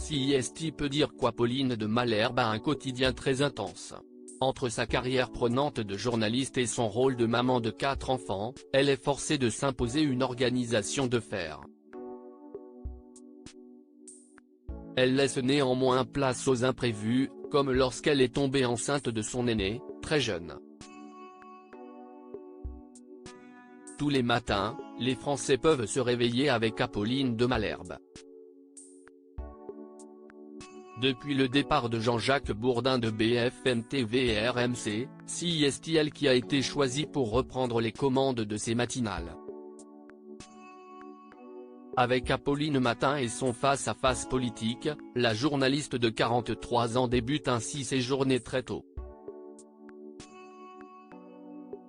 CIST peut dire qu'Apolline de Malherbe a un quotidien très intense. Entre sa carrière prenante de journaliste et son rôle de maman de 4 enfants, elle est forcée de s'imposer une organisation de fer. Elle laisse néanmoins place aux imprévus, comme lorsqu'elle est tombée enceinte de son aîné, très jeune. Tous les matins, les Français peuvent se réveiller avec Apolline de Malherbe. Depuis le départ de Jean-Jacques Bourdin de BFM TV et RMC, CIST elle qui a été choisie pour reprendre les commandes de ces matinales. Avec Apolline Matin et son face-à-face politique, la journaliste de 43 ans débute ainsi ses journées très tôt.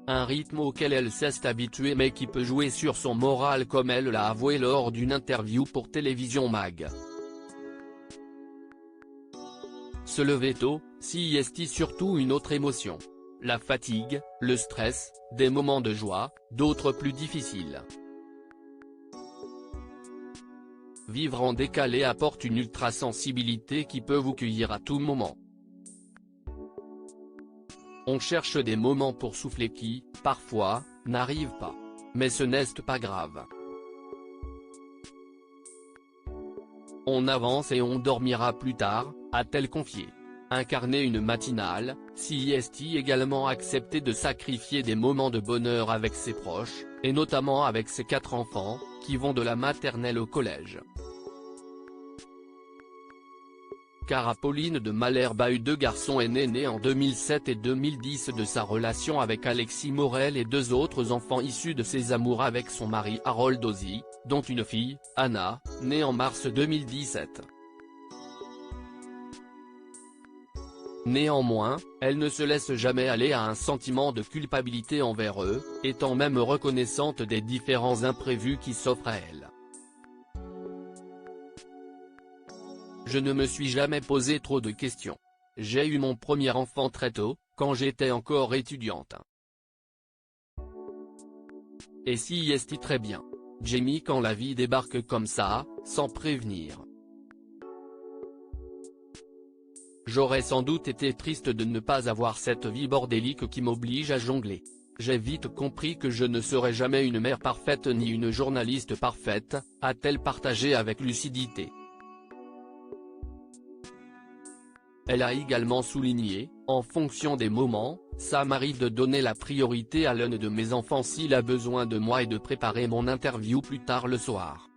Un rythme auquel elle s'est habituée mais qui peut jouer sur son moral comme elle l'a avoué lors d'une interview pour Télévision Mag. Se lever tôt, CIST surtout une autre émotion. La fatigue, le stress, des moments de joie, d'autres plus difficiles. Vivre en décalé apporte une ultra-sensibilité qui peut vous cueillir à tout moment. On cherche des moments pour souffler qui, parfois, n'arrivent pas. Mais ce n'est pas grave. On avance et on dormira plus tard, a-t-elle confié. Incarner une matinale, CIST également accepté de sacrifier des moments de bonheur avec ses proches, et notamment avec ses 4 enfants, qui vont de la maternelle au collège. Car Apolline de Malherbe a eu 2 garçons aînés nés en 2007 et 2010 de sa relation avec Alexis Morel et 2 autres enfants issus de ses amours avec son mari Harold Ozzy, dont une fille, Anna, née en mars 2017. Néanmoins, elle ne se laisse jamais aller à un sentiment de culpabilité envers eux, étant même reconnaissante des différents imprévus qui s'offrent à elle. Je ne me suis jamais posé trop de questions. J'ai eu mon premier enfant très tôt, quand j'étais encore étudiante. Et CIST très bien. Jamie quand la vie débarque comme ça, sans prévenir. J'aurais sans doute été triste de ne pas avoir cette vie bordélique qui m'oblige à jongler. J'ai vite compris que je ne serai jamais une mère parfaite ni une journaliste parfaite, a-t-elle partagé avec lucidité. Elle a également souligné, en fonction des moments, ça m'arrive de donner la priorité à l'un de mes enfants s'il a besoin de moi et de préparer mon interview plus tard le soir.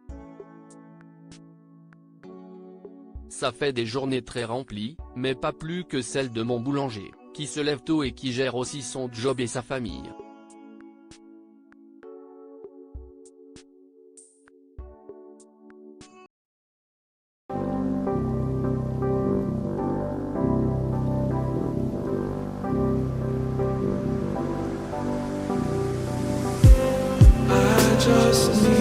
Ça fait des journées très remplies, mais pas plus que celles de mon boulanger, qui se lève tôt et qui gère aussi son job et sa famille. Just need